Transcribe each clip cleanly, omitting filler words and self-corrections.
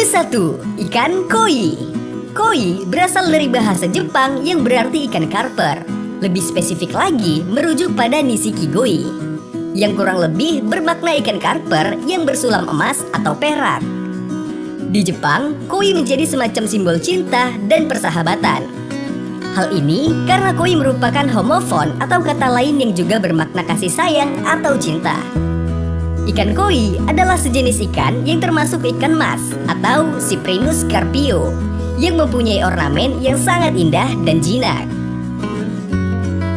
Kesatu, ikan koi. Koi berasal dari bahasa Jepang yang berarti ikan karper. Lebih spesifik lagi, merujuk pada nisikigoi, yang kurang lebih bermakna ikan karper yang bersulam emas atau perak. Di Jepang, koi menjadi semacam simbol cinta dan persahabatan. Hal ini karena koi merupakan homofon atau kata lain yang juga bermakna kasih sayang atau cinta. Ikan koi adalah sejenis ikan yang termasuk ikan mas atau Cyprinus carpio yang mempunyai ornamen yang sangat indah dan jinak.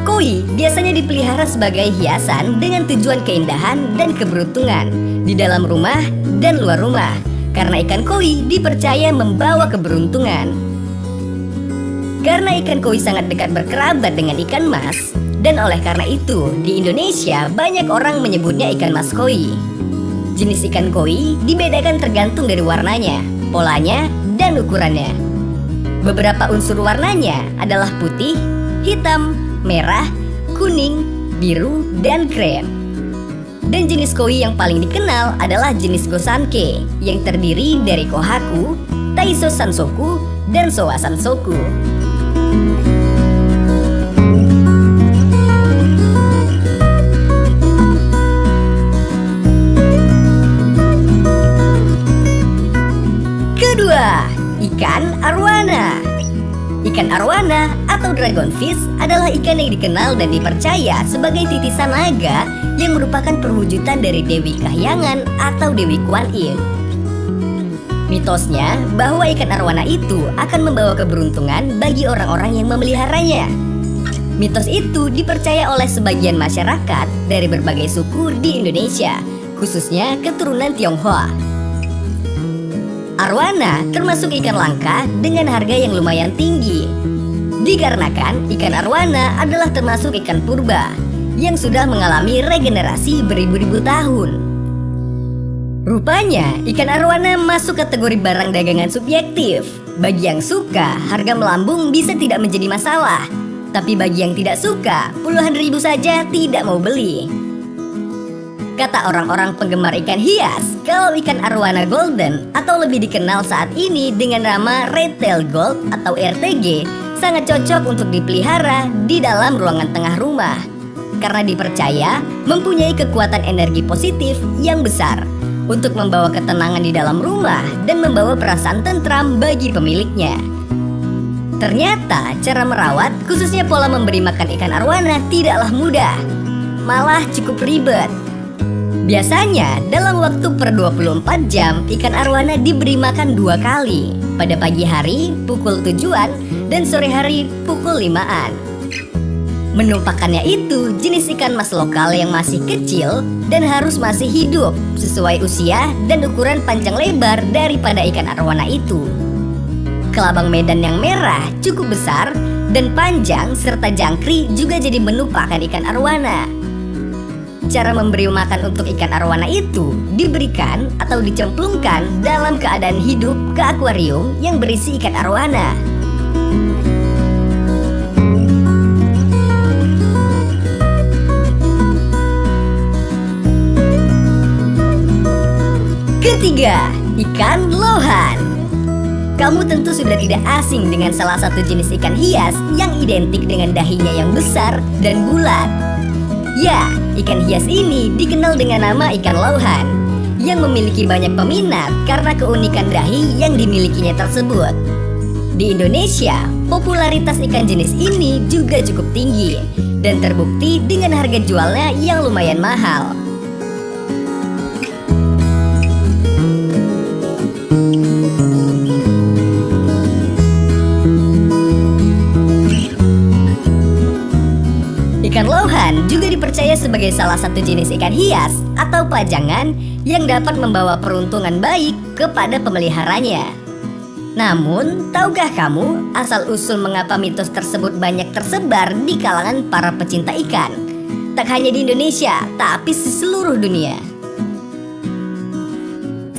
Koi biasanya dipelihara sebagai hiasan dengan tujuan keindahan dan keberuntungan di dalam rumah dan luar rumah karena ikan koi dipercaya membawa keberuntungan. Karena ikan koi sangat dekat berkerabat dengan ikan mas, dan oleh karena itu di Indonesia banyak orang menyebutnya ikan mas koi. Jenis ikan koi dibedakan tergantung dari warnanya, polanya, dan ukurannya. Beberapa unsur warnanya adalah putih, hitam, merah, kuning, biru, dan krem. Dan jenis koi yang paling dikenal adalah jenis Gosanke yang terdiri dari Kohaku, Taiso Sansoku, dan Soa Sansoku. Kedua, ikan arwana. Ikan arwana atau dragonfish adalah ikan yang dikenal dan dipercaya sebagai titisan naga yang merupakan perwujudan dari Dewi Kahyangan atau Dewi Kuan Yin. Mitosnya bahwa ikan arwana itu akan membawa keberuntungan bagi orang-orang yang memeliharanya. Mitos itu dipercaya oleh sebagian masyarakat dari berbagai suku di Indonesia, khususnya keturunan Tionghoa. Arwana termasuk ikan langka dengan harga yang lumayan tinggi. Dikarenakan ikan arwana adalah termasuk ikan purba yang sudah mengalami regenerasi beribu-ribu tahun. Rupanya, ikan arwana masuk kategori barang dagangan subjektif. Bagi yang suka, harga melambung bisa tidak menjadi masalah. Tapi bagi yang tidak suka, puluhan ribu saja tidak mau beli. Kata orang-orang penggemar ikan hias, kalau ikan arwana golden atau lebih dikenal saat ini dengan nama red tail gold atau RTG sangat cocok untuk dipelihara di dalam ruangan tengah rumah karena dipercaya mempunyai kekuatan energi positif yang besar untuk membawa ketenangan di dalam rumah dan membawa perasaan tentram bagi pemiliknya. Ternyata cara merawat, khususnya pola memberi makan ikan arwana tidaklah mudah, malah cukup ribet. Biasanya dalam waktu per 24 jam ikan arwana diberi makan 2 kali, pada pagi hari pukul 7-an dan sore hari pukul 5-an. Menu pakannya itu jenis ikan mas lokal yang masih kecil dan harus masih hidup sesuai usia dan ukuran panjang lebar daripada ikan arwana itu. Kelabang Medan yang merah cukup besar dan panjang serta jangkrik juga jadi menu pakan ikan arwana. Cara memberi makan untuk ikan arwana itu diberikan atau dicemplungkan dalam keadaan hidup ke akuarium yang berisi ikan arwana. Ketiga, ikan lohan. Kamu tentu sudah tidak asing dengan salah satu jenis ikan hias yang identik dengan dahinya yang besar dan bulat. Ya, ikan hias ini dikenal dengan nama ikan lohan yang memiliki banyak peminat karena keunikan dahi yang dimilikinya tersebut. Di Indonesia, popularitas ikan jenis ini juga cukup tinggi dan terbukti dengan harga jualnya yang lumayan mahal. Ikan lohan juga dipercaya sebagai salah satu jenis ikan hias atau pajangan yang dapat membawa peruntungan baik kepada pemeliharanya. Namun, tahukah kamu asal-usul mengapa mitos tersebut banyak tersebar di kalangan para pecinta ikan? Tak hanya di Indonesia, tapi di seluruh dunia.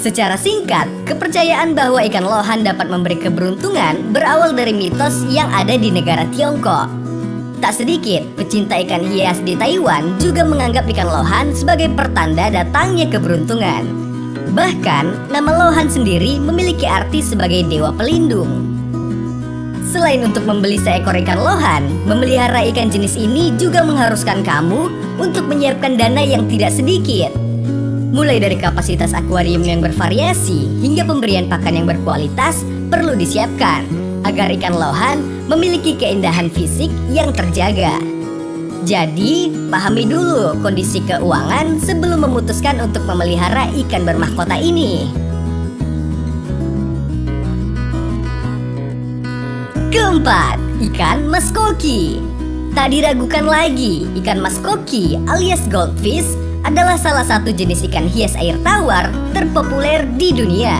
Secara singkat, kepercayaan bahwa ikan lohan dapat memberi keberuntungan berawal dari mitos yang ada di negara Tiongkok. Tak sedikit pecinta ikan hias di Taiwan juga menganggap ikan lohan sebagai pertanda datangnya keberuntungan. Bahkan, nama lohan sendiri memiliki arti sebagai dewa pelindung. Selain untuk membeli seekor ikan lohan, memelihara ikan jenis ini juga mengharuskan kamu untuk menyiapkan dana yang tidak sedikit. Mulai dari kapasitas akuarium yang bervariasi hingga pemberian pakan yang berkualitas perlu disiapkan agar ikan lohan memiliki keindahan fisik yang terjaga. Jadi, pahami dulu kondisi keuangan sebelum memutuskan untuk memelihara ikan bermahkota ini. Keempat, ikan maskoki. Tak diragukan lagi, ikan maskoki alias goldfish adalah salah satu jenis ikan hias air tawar terpopuler di dunia.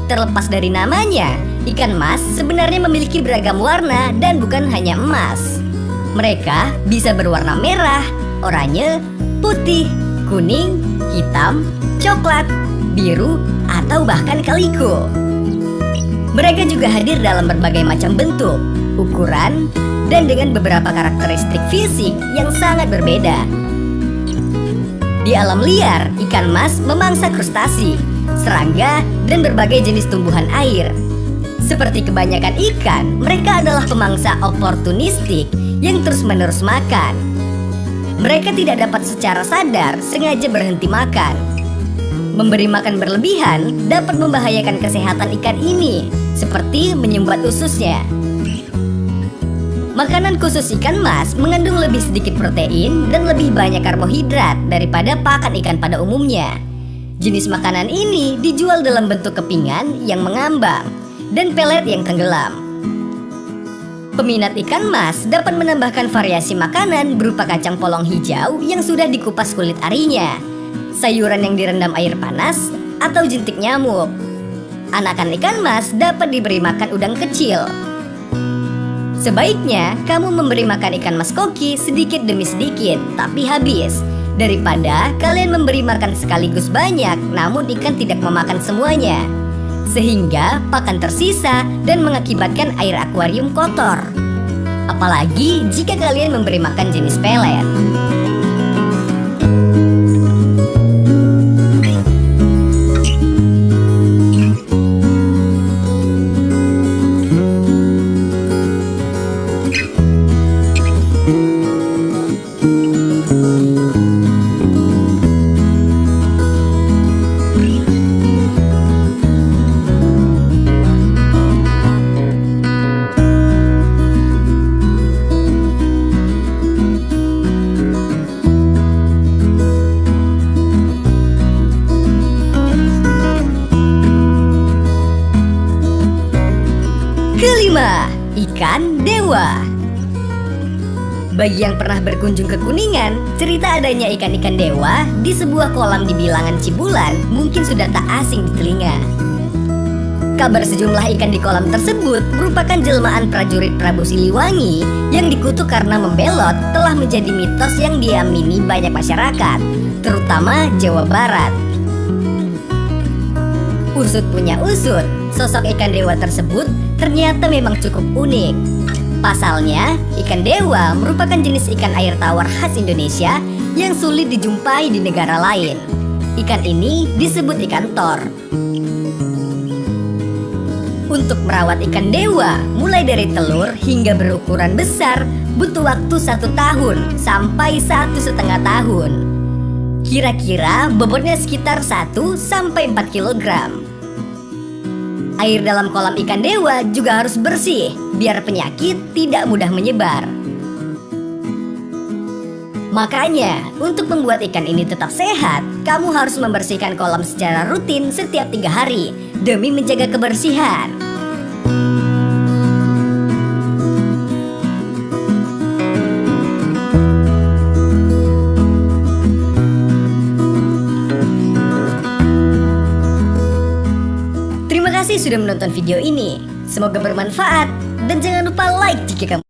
Terlepas dari namanya, ikan mas sebenarnya memiliki beragam warna dan bukan hanya emas. Mereka bisa berwarna merah, oranye, putih, kuning, hitam, coklat, biru, atau bahkan kaliko. Mereka juga hadir dalam berbagai macam bentuk, ukuran, dan dengan beberapa karakteristik fisik yang sangat berbeda. Di alam liar, ikan mas memangsa krustasi, serangga, dan berbagai jenis tumbuhan air. Seperti kebanyakan ikan, mereka adalah pemangsa oportunistik yang terus-menerus makan. Mereka tidak dapat secara sadar sengaja berhenti makan. Memberi makan berlebihan dapat membahayakan kesehatan ikan ini, seperti menyumbat ususnya. Makanan khusus ikan mas mengandung lebih sedikit protein dan lebih banyak karbohidrat daripada pakan ikan pada umumnya. Jenis makanan ini dijual dalam bentuk kepingan yang mengambang dan pelet yang tenggelam. Peminat ikan mas dapat menambahkan variasi makanan berupa kacang polong hijau yang sudah dikupas kulit arinya, sayuran yang direndam air panas, atau jentik nyamuk. Anakan ikan mas dapat diberi makan udang kecil. Sebaiknya kamu memberi makan ikan maskoki sedikit demi sedikit, tapi habis, daripada kalian memberi makan sekaligus banyak namun ikan tidak memakan semuanya, sehingga pakan tersisa dan mengakibatkan air akuarium kotor. Apalagi jika kalian memberi makan jenis pelet. Kelima, ikan dewa. Bagi yang pernah berkunjung ke Kuningan, cerita adanya ikan-ikan dewa di sebuah kolam di bilangan Cibulan mungkin sudah tak asing di telinga. Kabar sejumlah ikan di kolam tersebut merupakan jelmaan prajurit Prabu Siliwangi yang dikutuk karena membelot telah menjadi mitos yang diamini banyak masyarakat, terutama Jawa Barat. Usut punya usut, sosok ikan dewa tersebut ternyata memang cukup unik. Pasalnya, ikan dewa merupakan jenis ikan air tawar khas Indonesia yang sulit dijumpai di negara lain. Ikan ini disebut ikan tor. Untuk merawat ikan dewa, mulai dari telur hingga berukuran besar, butuh waktu 1 tahun sampai 1,5 tahun. Kira-kira bobotnya sekitar 1-4 kilogram. Air dalam kolam ikan dewa juga harus bersih, biar penyakit tidak mudah menyebar. Makanya, untuk membuat ikan ini tetap sehat, kamu harus membersihkan kolam secara rutin setiap 3 hari, demi menjaga kebersihan. Terima kasih sudah menonton video ini. Semoga bermanfaat dan jangan lupa like jika kamu